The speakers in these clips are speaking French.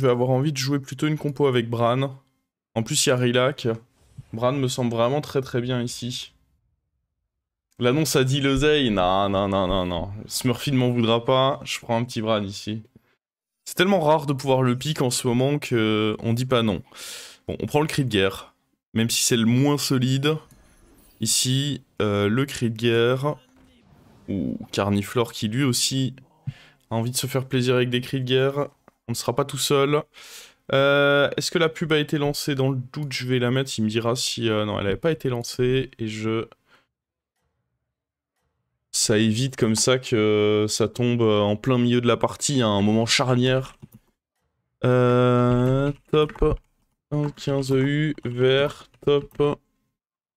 je vais avoir envie de jouer plutôt une compo avec Bran. En plus, il y a Rilak. Bran me semble vraiment très très bien ici. L'annonce a dit l'oseille. Non, non, non, non, non. Smurfy ne m'en voudra pas. Je prends un petit Bran ici. C'est tellement rare de pouvoir le pick en ce moment que on dit pas non. Bon, on prend le cri de guerre. Même si c'est le moins solide. Ici, le cri de guerre. Ou Carniflore qui lui aussi a envie de se faire plaisir avec des cris de guerre. On ne sera pas tout seul. Est-ce que la pub a été lancée? Dans le doute, je vais la mettre. Il me dira si... non, elle n'avait pas été lancée. Et je... Ça évite comme ça que ça tombe en plein milieu de la partie, à un moment charnière. Top 15 EU vers top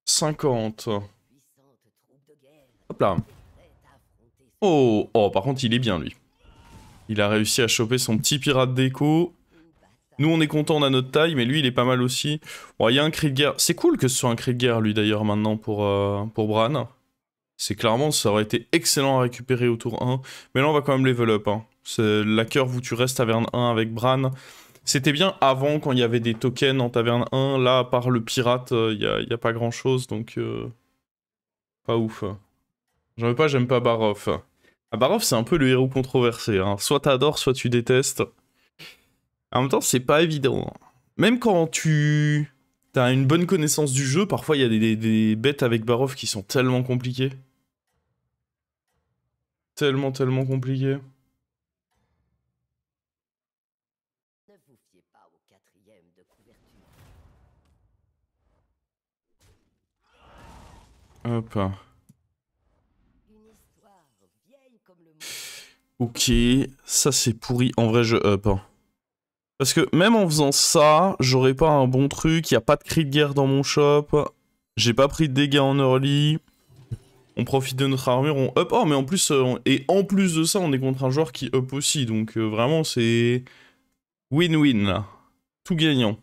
50. Hop là. Oh, oh, par contre, il est bien, lui. Il a réussi à choper son petit pirate d'écho. Nous, on est content, on a notre taille, mais lui, il est pas mal aussi. Bon, il y a un cri de guerre. C'est cool que ce soit un cri de guerre, lui, d'ailleurs, maintenant, pour Bran. C'est clairement, ça aurait été excellent à récupérer au tour 1. Mais là, on va quand même level up. Hein. La curve où tu restes taverne 1 avec Bran. C'était bien avant, quand il y avait des tokens en taverne 1. Là, à part le pirate, il y a pas grand-chose, donc... pas ouf. J'aime pas Barov. Ah, Barov, c'est un peu le héros controversé. Hein. Soit t'adores, soit tu détestes. En même temps, c'est pas évident. Même quand t'as une bonne connaissance du jeu, parfois il y a des bêtes avec Barov qui sont tellement compliquées. Tellement compliquées. Hop. Ok, ça c'est pourri. En vrai, je up. Parce que même en faisant ça, j'aurais pas un bon truc. Il y a pas de cri de guerre dans mon shop. J'ai pas pris de dégâts en early. On profite de notre armure, on up. Oh, mais en plus, et en plus de ça, on est contre un joueur qui up aussi. Donc vraiment, c'est win-win là. Tout gagnant.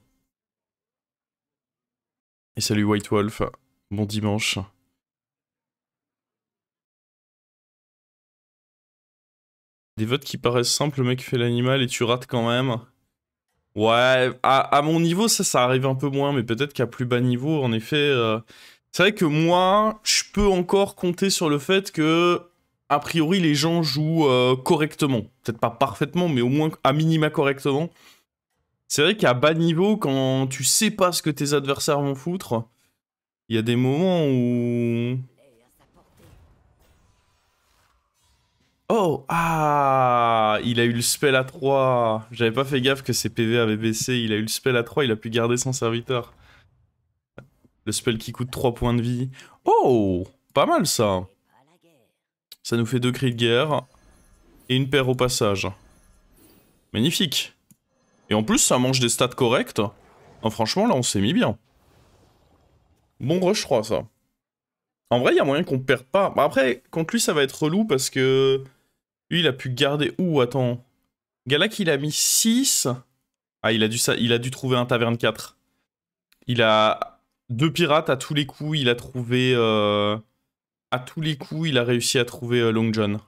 Et salut White Wolf. Bon dimanche. Des votes qui paraissent simples, le mec fait l'animal et tu rates quand même. Ouais, à mon niveau, ça arrive un peu moins, mais peut-être qu'à plus bas niveau, en effet... C'est vrai que moi, je peux encore compter sur le fait que, a priori, les gens jouent correctement. Peut-être pas parfaitement, mais au moins à minima correctement. C'est vrai qu'à bas niveau, quand tu sais pas ce que tes adversaires vont foutre, il y a des moments où... Oh, ah, il a eu le spell à 3. J'avais pas fait gaffe que ses PV avaient baissé. Il a eu le spell à 3, il a pu garder son serviteur. Le spell qui coûte 3 points de vie. Oh, pas mal ça. Ça nous fait 2 cris de guerre. Et une paire au passage. Magnifique. Et en plus, ça mange des stats correctes. Oh, franchement, là, on s'est mis bien. Bon rush 3, ça. En vrai, il y a moyen qu'on perde pas. Bah, après, contre lui, ça va être relou parce que... Lui, il a pu garder... Ouh, attends. Galak, il a mis 6. Ah, il a dû trouver un taverne 4. Il a 2 pirates à tous les coups. Il a trouvé... À tous les coups, il a réussi à trouver Long John.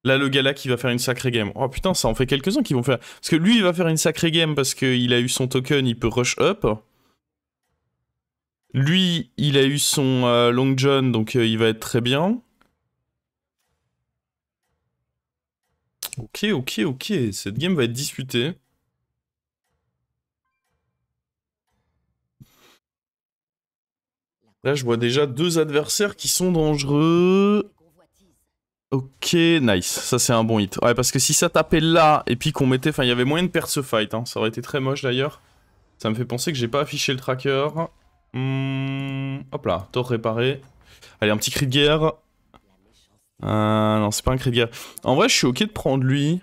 Là, le gars là qui va faire une sacrée game. Oh putain, ça en fait quelques-uns qui vont faire... Parce que lui, il va faire une sacrée game parce qu'il a eu son token, il peut rush up. Lui, il a eu son Long John, donc il va être très bien. Ok, ok, ok. Cette game va être disputée. Là, je vois déjà 2 adversaires qui sont dangereux. Ok, nice. Ça, c'est un bon hit. Ouais, parce que si ça tapait là, et puis qu'on mettait... Enfin, il y avait moyen de perdre ce fight. Hein. Ça aurait été très moche, d'ailleurs. Ça me fait penser que j'ai pas affiché le tracker. Hop là, tort réparé. Allez, un petit cri de guerre. Non, c'est pas un cri de guerre. En vrai, je suis ok de prendre lui.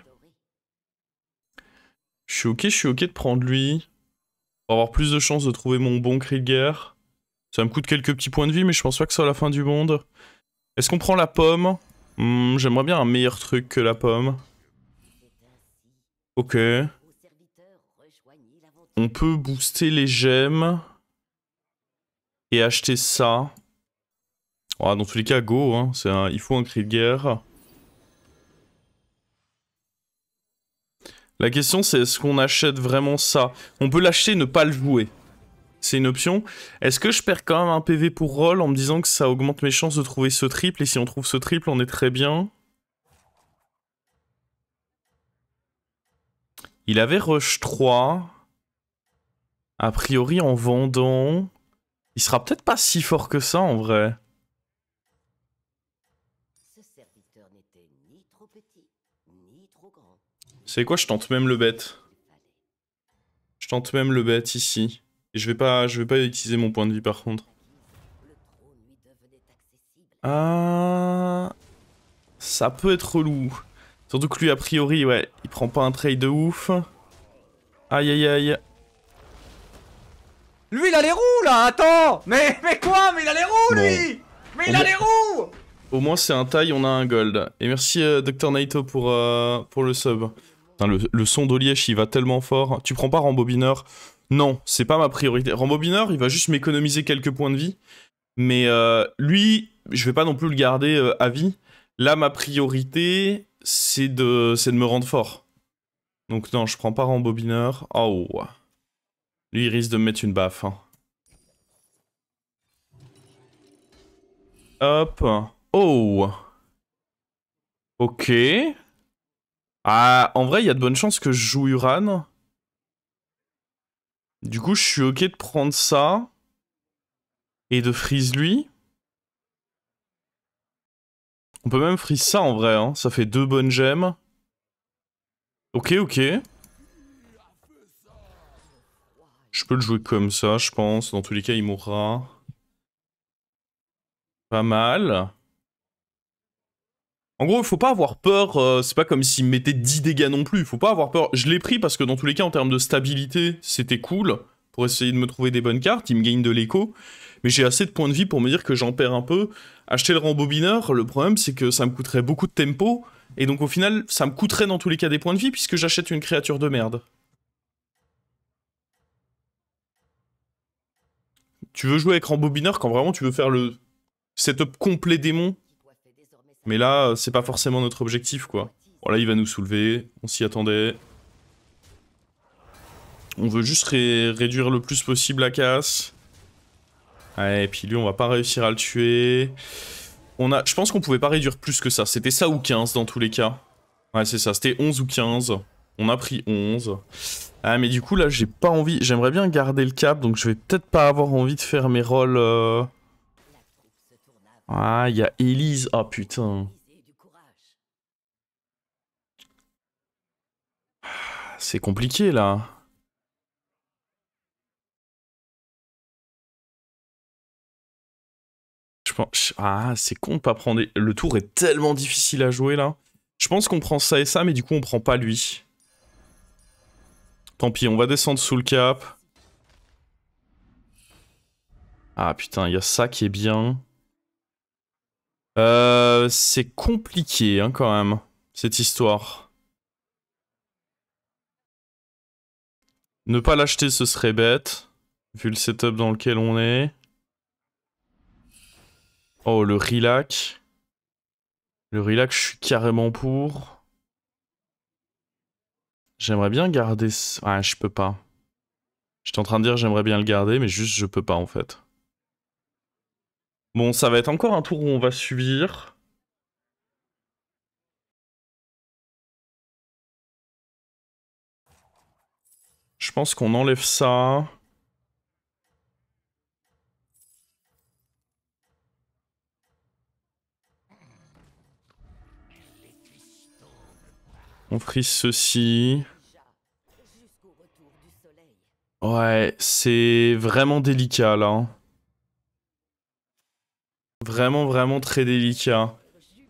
Je suis ok de prendre lui. Pour avoir plus de chances de trouver mon bon cri de guerre. Ça me coûte quelques petits points de vie, mais je pense pas que ce soit la fin du monde. Est-ce qu'on prend la pomme? J'aimerais bien un meilleur truc que la pomme. Ok. On peut booster les gemmes. Et acheter ça. Oh, dans tous les cas, go. Hein. Il faut un cri de guerre. La question c'est est-ce qu'on achète vraiment ça? On peut l'acheter et ne pas le jouer. C'est une option. Est-ce que je perds quand même un PV pour roll en me disant que ça augmente mes chances de trouver ce triple? Et si on trouve ce triple, on est très bien. Il avait rush 3. A priori, en vendant... Il sera peut-être pas si fort que ça, en vrai. C'est quoi, je tente même le bet. Je tente même le bet ici. Et je vais pas utiliser mon point de vie, par contre. Ah... Ça peut être relou. Surtout que lui, a priori, ouais, il prend pas un trade de ouf. Aïe aïe aïe. Lui, il a les roues, là, attends. Mais quoi? Mais il a les roues, lui. Mais il a les roues. Au moins, c'est un taille, on a un gold. Et merci, Dr Naito, pour le sub. Putain, le son d'Olièche, il va tellement fort. Tu prends pas Rembobineur? Non, c'est pas ma priorité. Rembobineur, il va juste m'économiser quelques points de vie. Mais lui, je vais pas non plus le garder à vie. Là, ma priorité, c'est de me rendre fort. Donc non, je prends pas Rembobineur. Oh. Lui, il risque de me mettre une baffe. Hein. Hop. Oh. Ok. Ah, en vrai, il y a de bonnes chances que je joue Uran. Du coup, je suis ok de prendre ça. Et de freeze lui. On peut même freeze ça en vrai, hein. Ça fait 2 bonnes gemmes. Ok, ok. Je peux le jouer comme ça, je pense. Dans tous les cas, il mourra. Pas mal. En gros, il faut pas avoir peur. C'est pas comme s'il me mettait 10 dégâts non plus. Il faut pas avoir peur. Je l'ai pris parce que dans tous les cas, en termes de stabilité, c'était cool. Pour essayer de me trouver des bonnes cartes. Il me gagne de l'écho. Mais j'ai assez de points de vie pour me dire que j'en perds un peu. Acheter le rembobineur, le problème, c'est que ça me coûterait beaucoup de tempo. Et donc, au final, ça me coûterait dans tous les cas des points de vie puisque j'achète une créature de merde. Tu veux jouer avec rembobineur quand vraiment tu veux faire le setup complet démon. Mais là, c'est pas forcément notre objectif, quoi. Bon, là, il va nous soulever. On s'y attendait. On veut juste réduire le plus possible la casse. Ouais, et puis lui, on va pas réussir à le tuer. Je pense qu'on pouvait pas réduire plus que ça. C'était ça ou 15 dans tous les cas. Ouais, c'est ça. C'était 11 ou 15. On a pris 11. Ah, mais du coup, là, j'ai pas envie... J'aimerais bien garder le cap, donc je vais peut-être pas avoir envie de faire mes rolls... Ah, il y a Elise. Ah, putain. C'est compliqué, là. Je pense... Ah, c'est con de pas prendre... Le tour est tellement difficile à jouer, là. Je pense qu'on prend ça et ça, mais du coup, on prend pas lui. Tant pis, on va descendre sous le cap. Ah, putain, il y a ça qui est bien. C'est compliqué, hein, quand même, cette histoire. Ne pas l'acheter, ce serait bête, vu le setup dans lequel on est. Oh, le relax. Le relax, je suis carrément pour. J'aimerais bien garder... Ah, je peux pas. J'étais en train de dire j'aimerais bien le garder, mais juste je peux pas, en fait. Bon, ça va être encore un tour où on va subir. Je pense qu'on enlève ça. On frise ceci. Ouais, c'est vraiment délicat, là. Hein. Vraiment, vraiment très délicat.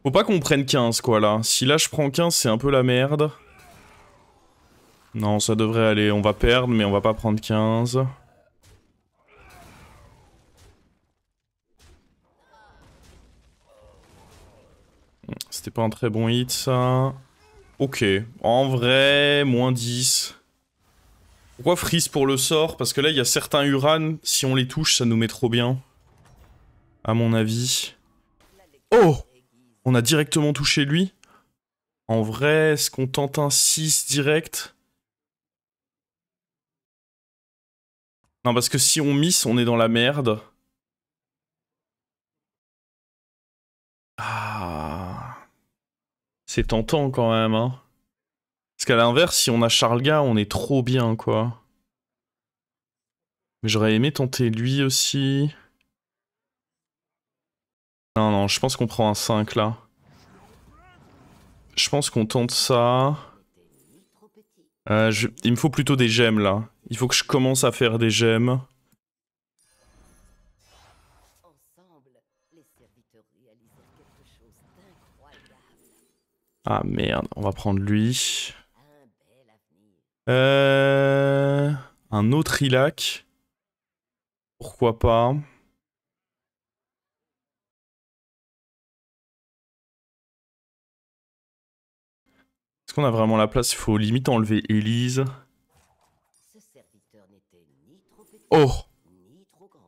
Faut pas qu'on prenne 15, quoi, là. Si là, je prends 15, c'est un peu la merde. Non, ça devrait aller. On va perdre, mais on va pas prendre 15. C'était pas un très bon hit, ça. Ok. En vrai, moins 10. Pourquoi freeze pour le sort? Parce que là, il y a certains Uran, si on les touche, ça nous met trop bien. À mon avis. Oh! On a directement touché lui. En vrai, est-ce qu'on tente un 6 direct? Non, parce que si on miss, on est dans la merde. Ah... C'est tentant quand même, hein. Parce qu'à l'inverse, si on a Charlga, on est trop bien, quoi. Mais j'aurais aimé tenter lui aussi. Non, non, je pense qu'on prend un 5, là. Je pense qu'on tente ça. Il me faut plutôt des gemmes, là. Il faut que je commence à faire des gemmes. Ah merde, on va prendre lui. Un autre Ilac. Pourquoi pas. Est-ce qu'on a vraiment la place? Il faut limite enlever Elise. Oh!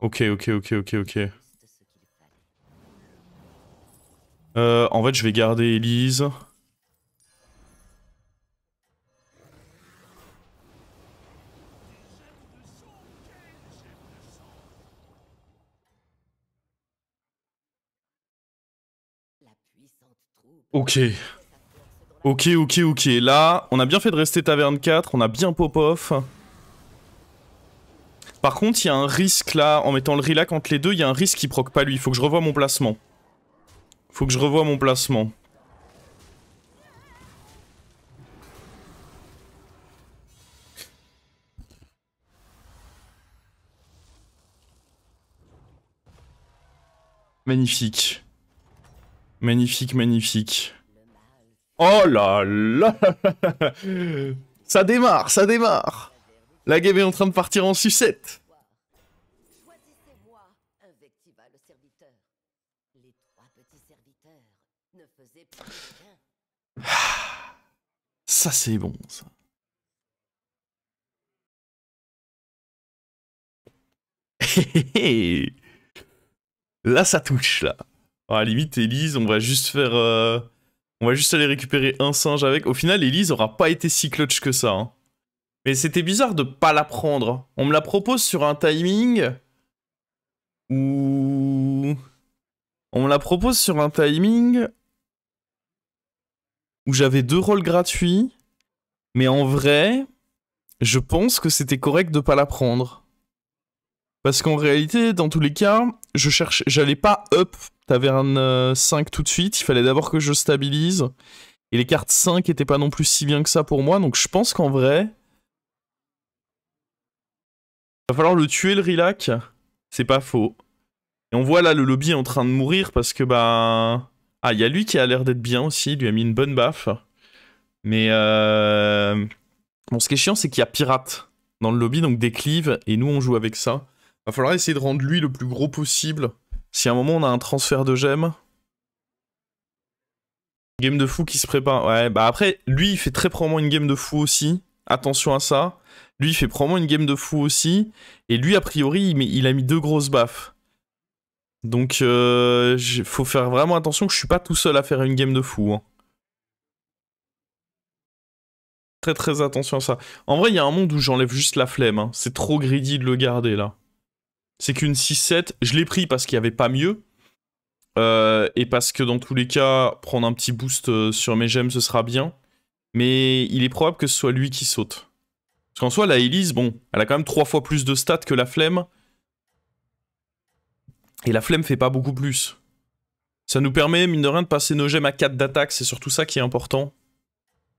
Ok, ok, ok, ok, ok. En fait, je vais garder Elise. Ok. Ok, ok, ok. Là, on a bien fait de rester taverne 4, on a bien pop-off. Par contre, il y a un risque là, en mettant le Rilac entre les deux, il y a un risque qui proc pas lui. Faut que je revoie mon placement. Faut que je revoie mon placement. Magnifique. Magnifique, magnifique. Oh là là. Ça démarre, ça démarre. La game est en train de partir en sucette. Ça c'est bon, ça. Là ça touche, là. À la limite, Elise, on va juste faire... On va juste aller récupérer un singe avec. Au final, Elise aura pas été si clutch que ça. Hein. Mais c'était bizarre de pas la prendre. On me la propose sur un timing... où... On me la propose sur un timing... où j'avais 2 rôles gratuits. Mais en vrai, je pense que c'était correct de pas la prendre. Parce qu'en réalité, dans tous les cas, j'allais pas up taverne 5 tout de suite. Il fallait d'abord que je stabilise. Et les cartes 5 étaient pas non plus si bien que ça pour moi. Donc je pense qu'en vrai... va falloir le tuer, le Rilac. C'est pas faux. Et on voit là le lobby en train de mourir parce que bah... Ah, il y a lui qui a l'air d'être bien aussi. Il lui a mis une bonne baffe. Mais bon, ce qui est chiant, c'est qu'il y a pirate dans le lobby, donc des cleaves, et nous on joue avec ça. Va falloir essayer de rendre lui le plus gros possible. Si à un moment on a un transfert de gemmes. Game de fou qui se prépare. Ouais, bah après, lui il fait très probablement une game de fou aussi. Attention à ça. Lui il fait probablement une game de fou aussi. Et lui a priori il a mis 2 grosses baffes. Donc faut faire vraiment attention que je suis pas tout seul à faire une game de fou. Hein. Très très attention à ça. En vrai, il y a un monde où j'enlève juste la flemme. Hein. C'est trop greedy de le garder, là. C'est qu'une 6-7, je l'ai pris parce qu'il n'y avait pas mieux. Et parce que dans tous les cas, prendre un petit boost sur mes gemmes, ce sera bien. Mais il est probable que ce soit lui qui saute. Parce qu'en soi, la Elise, bon, elle a quand même 3 fois plus de stats que la flemme. Et la flemme fait pas beaucoup plus. Ça nous permet, mine de rien, de passer nos gemmes à 4 d'attaque. C'est surtout ça qui est important.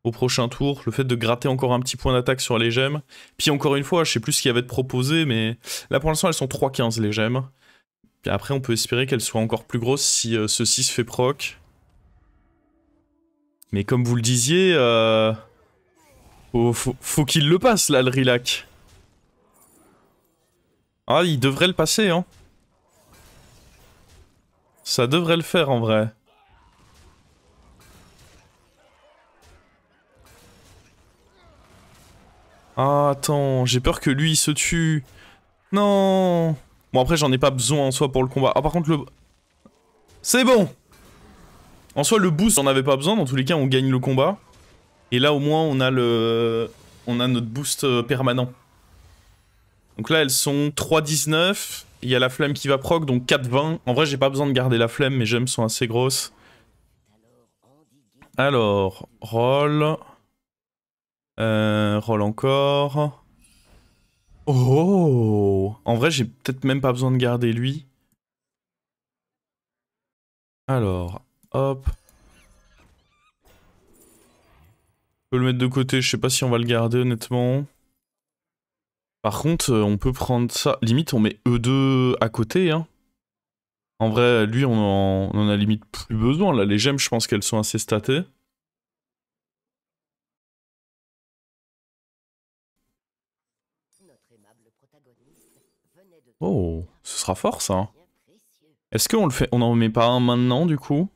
Au prochain tour, le fait de gratter encore un petit point d'attaque sur les gemmes. Puis encore une fois, je sais plus ce qu'il y avait de proposé, mais là pour l'instant elles sont 3,15 les gemmes. Puis après on peut espérer qu'elles soient encore plus grosses si ceci se fait proc. Mais comme vous le disiez, faut qu'il le passe là le Rilac. Ah il devrait le passer hein. Ça devrait le faire en vrai. Ah, attends, j'ai peur que lui il se tue. Non. Bon, après, j'en ai pas besoin en soi pour le combat. Ah, par contre, le... C'est bon. En soi, le boost, on avait pas besoin. Dans tous les cas, on gagne le combat. Et là, au moins, on a le... On a notre boost permanent. Donc là, elles sont 3,19. Il y a la flemme qui va proc, donc 4,20. En vrai, j'ai pas besoin de garder la flemme, mes gemmes sont assez grosses. Alors, roll. Roll encore. Oh! En vrai, j'ai peut-être même pas besoin de garder lui. Alors, hop. Je peux le mettre de côté, je sais pas si on va le garder honnêtement. Par contre, on peut prendre ça. Limite, on met E2 à côté, hein. En vrai, lui, on en a limite plus besoin. Là, les gemmes, je pense qu'elles sont assez statées. Oh, ce sera fort, ça. Est-ce qu'on le fait... On en met pas un maintenant, du coup?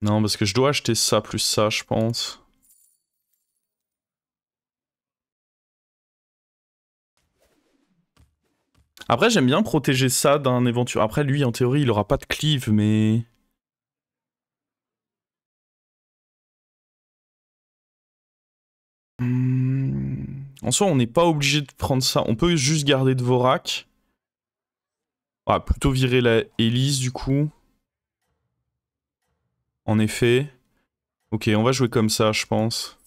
Non, parce que je dois acheter ça plus ça, je pense. Après, j'aime bien protéger ça d'un éventuel... Après, lui, en théorie, il aura pas de cleave, mais... En soi, on n'est pas obligé de prendre ça. On peut juste garder Dvorak. Ah, plutôt virer la Elise, du coup. En effet. Ok, on va jouer comme ça, je pense.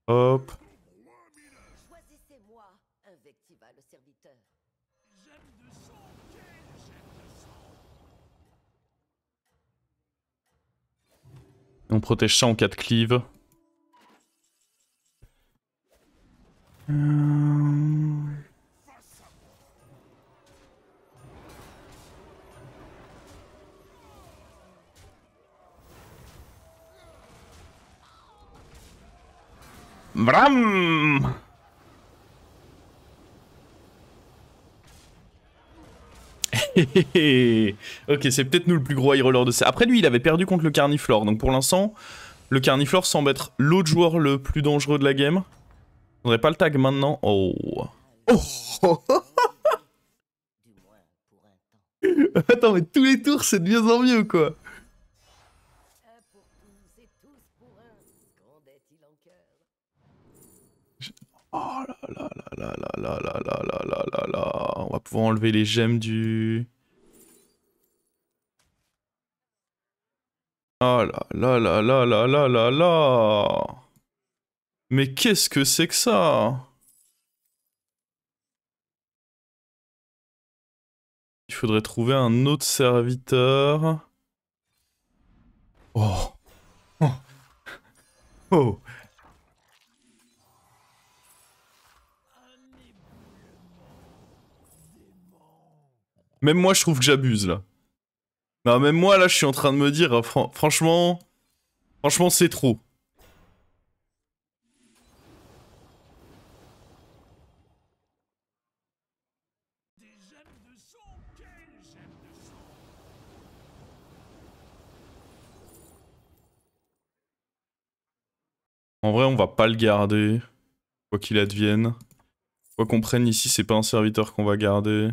Hop. On protège ça en cas de cleave. Bram. Ok, c'est peut-être nous le plus gros high roller de ça. Après lui, il avait perdu contre le Carniflore, donc pour l'instant, le Carniflore semble être l'autre joueur le plus dangereux de la game. Faudrait pas le tag maintenant. Oh. Oh. Attends, mais tous les tours, c'est de mieux en mieux, quoi. Oh là là là là là là là là là là là. On va pouvoir enlever les gemmes du... Oh là là là là là là là là. Mais qu'est-ce que c'est que ça? Il faudrait trouver un autre serviteur. Oh. Oh. Oh. Même moi, je trouve que j'abuse, là. Non, même moi, là, je suis en train de me dire, franchement... Franchement, c'est trop. En vrai, on va pas le garder. Quoi qu'il advienne. Quoi qu'on prenne ici, c'est pas un serviteur qu'on va garder.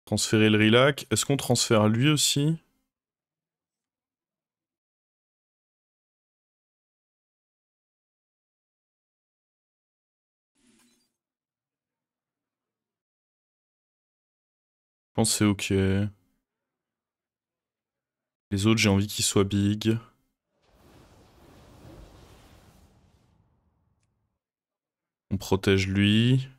Transférer le Rilac. Est-ce qu'on transfère lui aussi? Je pense que c'est ok. Les autres, j'ai envie qu'ils soient big. On protège lui.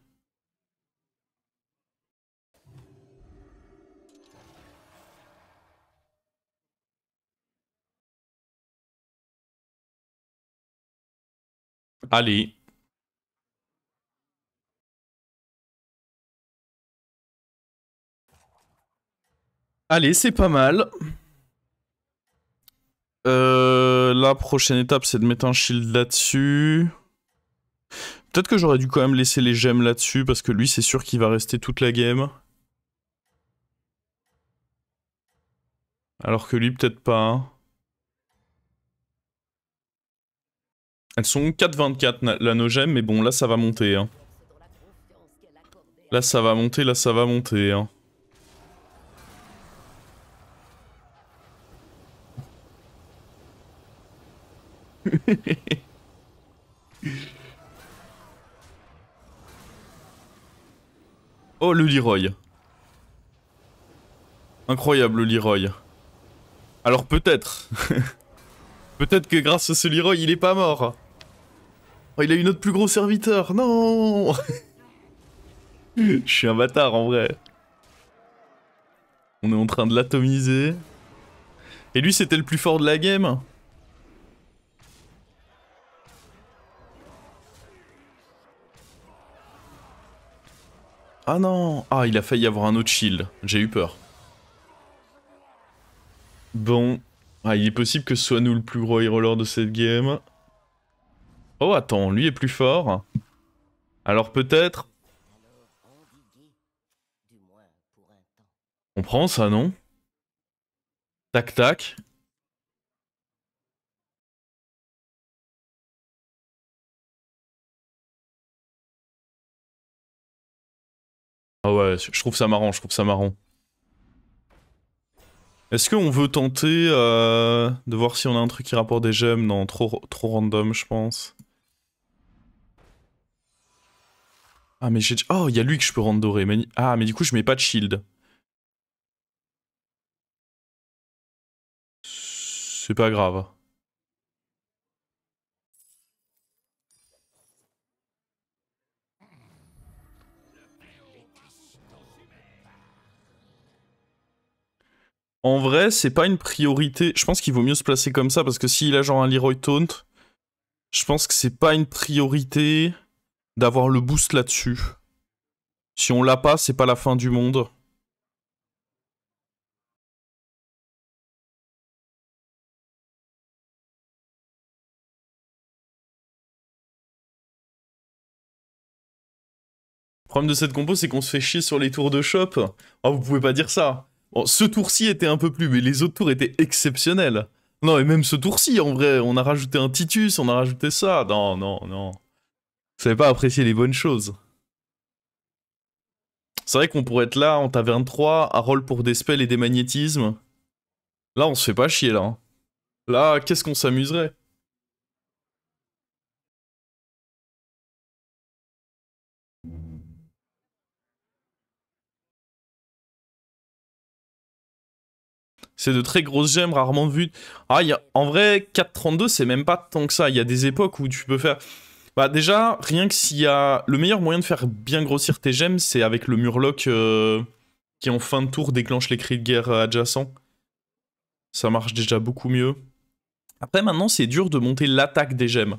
Allez. Allez, c'est pas mal. La prochaine étape, c'est de mettre un shield là-dessus. Peut-être que j'aurais dû quand même laisser les gemmes là-dessus, parce que lui, c'est sûr qu'il va rester toute la game. Alors que lui, peut-être pas. Elles sont 4,24 là nos gemmes, mais bon, là, ça va monter. Hein. Là, ça va monter, là, ça va monter. Hein. Oh, le Leroy. Incroyable, le Leroy. Alors peut-être. Peut-être que grâce à ce Leroy, il est pas mort. Oh, il a eu notre plus gros serviteur. Non. Je suis un bâtard, en vrai. On est en train de l'atomiser. Et lui, c'était le plus fort de la game. Ah non. Ah, il a failli avoir un autre shield. J'ai eu peur. Bon. Ah, il est possible que ce soit nous le plus gros hero lore de cette game. Oh, attends, lui est plus fort. Alors peut-être... On prend ça, non? Tac, tac. Ah ouais, je trouve ça marrant, je trouve ça marrant. Est-ce qu'on veut tenter de voir si on a un truc qui rapporte des gemmes? Non, trop random, je pense. Ah, mais j'ai... Oh, il y a lui que je peux rendre doré. Ah, mais du coup, je mets pas de shield. C'est pas grave. En vrai, c'est pas une priorité. Je pense qu'il vaut mieux se placer comme ça, parce que s'il a genre un Leroy Taunt, je pense que c'est pas une priorité d'avoir le boost là-dessus. Si on l'a pas, c'est pas la fin du monde. Le problème de cette compo, c'est qu'on se fait chier sur les tours de shop. Oh, vous pouvez pas dire ça. Bon, ce tour-ci était un peu plus, mais les autres tours étaient exceptionnels. Non, et même ce tour-ci, en vrai, on a rajouté un Titus, on a rajouté ça. Non, non, non. Vous savez pas apprécier les bonnes choses. C'est vrai qu'on pourrait être là en taverne 3, à roll pour des spells et des magnétismes. Là, on se fait pas chier, là. Hein. Là, qu'est-ce qu'on s'amuserait? C'est de très grosses gemmes, rarement vues. Ah, en vrai, 4,32, c'est même pas tant que ça. Il y a des époques où tu peux faire... Bah déjà, rien que s'il y a... Le meilleur moyen de faire bien grossir tes gemmes, c'est avec le murloc qui en fin de tour déclenche les cris de guerre adjacents. Ça marche déjà beaucoup mieux. Après, maintenant, c'est dur de monter l'attaque des gemmes.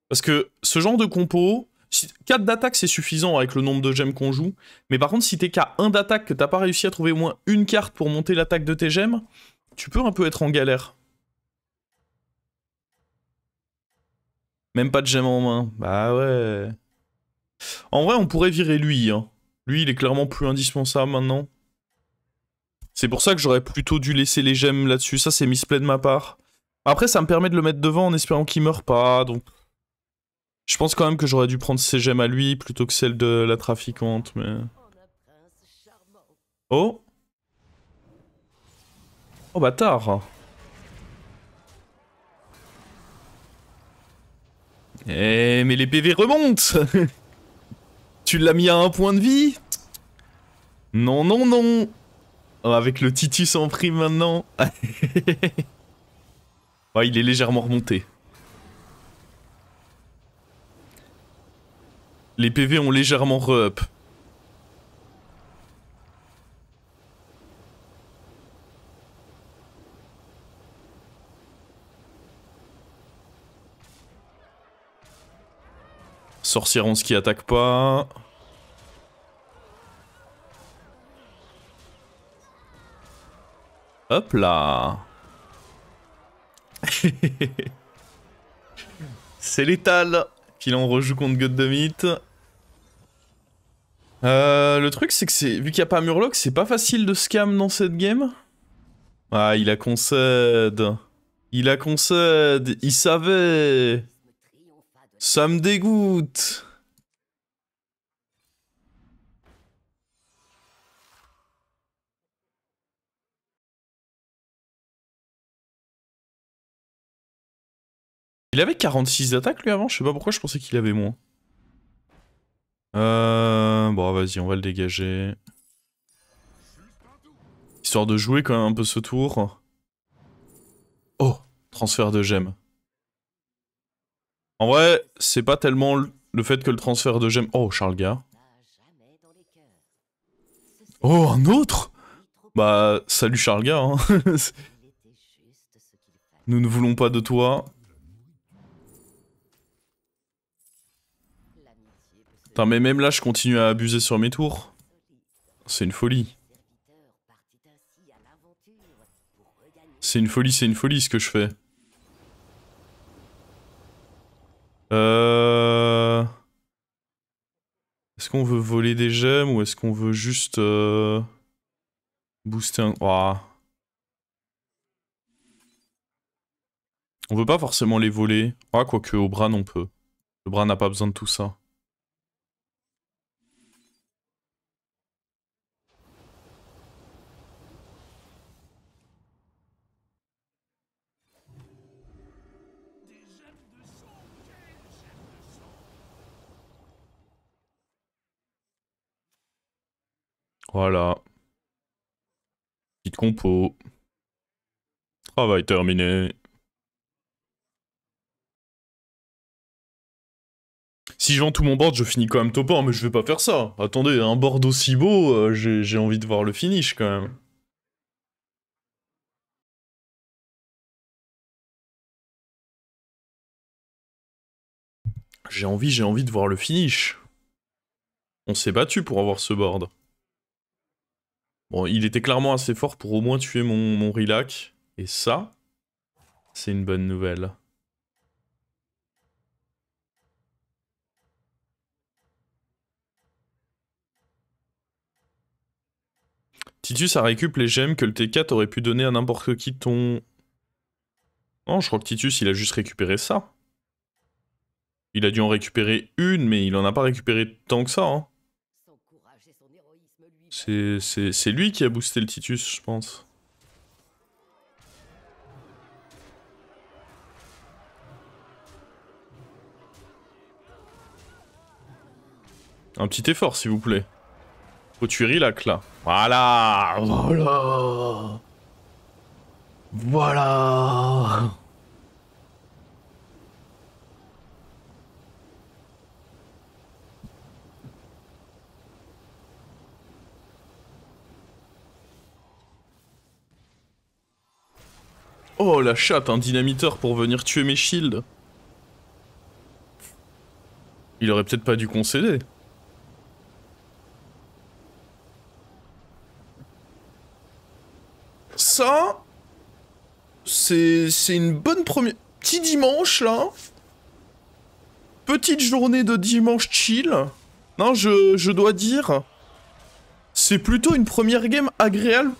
Parce que ce genre de compo, 4 d'attaque c'est suffisant avec le nombre de gemmes qu'on joue, mais par contre si t'es qu'à 1 d'attaque, que t'as pas réussi à trouver au moins une carte pour monter l'attaque de tes gemmes, tu peux un peu être en galère. Même pas de gemmes en main, bah ouais. En vrai on pourrait virer lui, hein. Lui il est clairement plus indispensable maintenant. C'est pour ça que j'aurais plutôt dû laisser les gemmes là-dessus, ça c'est misplay de ma part. Après ça me permet de le mettre devant en espérant qu'il meure pas, donc... Je pense quand même que j'aurais dû prendre ses gemmes à lui plutôt que celles de la trafiquante, mais... Oh. Oh bâtard. Eh mais les PV remontent. Tu l'as mis à un point de vie? Non, non, non. Oh, avec le Titus en prime maintenant. Oh, il est légèrement remonté. Les PV ont légèrement re-up. Sorcière 11 qui attaque pas. Hop là. C'est létal. Qu'il en rejoue contre God de Mythe. Le truc c'est que vu qu'il n'y a pas Murloc, c'est pas facile de scam dans cette game. Ah, il a concède. Il a concède. Il savait. Ça me dégoûte. Il avait 46 d'attaque lui avant, je sais pas pourquoi je pensais qu'il avait moins. Bon vas-y, on va le dégager. Histoire de jouer quand même un peu ce tour. Oh, transfert de gemmes. En vrai, c'est pas tellement le fait que le transfert de gemmes... Oh, Charles Gard. Oh, un autre? Bah, salut Charles Gard, hein. Nous ne voulons pas de toi. Putain, mais même là, je continue à abuser sur mes tours. C'est une folie. C'est une folie ce que je fais. Est-ce qu'on veut voler des gemmes ou est-ce qu'on veut juste booster un... Oh. On veut pas forcément les voler. Ah, quoique au Bran on peut. Le Bran n'a pas besoin de tout ça. Voilà. Petite compo. Travail terminé. Si je vends tout mon board, je finis quand même top 1, mais je vais pas faire ça. Attendez, un board aussi beau, j'ai envie de voir le finish quand même. J'ai envie de voir le finish. On s'est battu pour avoir ce board. Bon, il était clairement assez fort pour au moins tuer mon Relax. Et ça, c'est une bonne nouvelle. Titus a récup les gemmes que le T4 aurait pu donner à n'importe qui de ton... Non, je crois que Titus, il a juste récupéré ça. Il a dû en récupérer une, mais il en a pas récupéré tant que ça, hein. C'est lui qui a boosté le Titus, je pense. Un petit effort, s'il vous plaît. Faut tuer Relax, là. Voilà. Voilà. Voilà. Oh la chatte, un dynamiteur pour venir tuer mes shields. Il aurait peut-être pas dû concéder. Ça, c'est une bonne première... Petit dimanche, là. Petite journée de dimanche chill. Non, je dois dire... C'est plutôt une première game agréable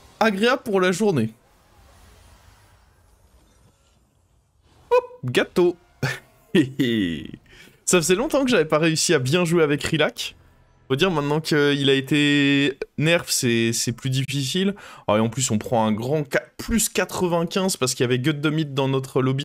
pour la journée. Hop, gâteau. Ça faisait longtemps que j'avais pas réussi à bien jouer avec Relax. Faut dire maintenant qu'il a été nerf, c'est plus difficile. Oh, et en plus, on prend un grand plus 95 parce qu'il y avait Gut de Mid dans notre lobby.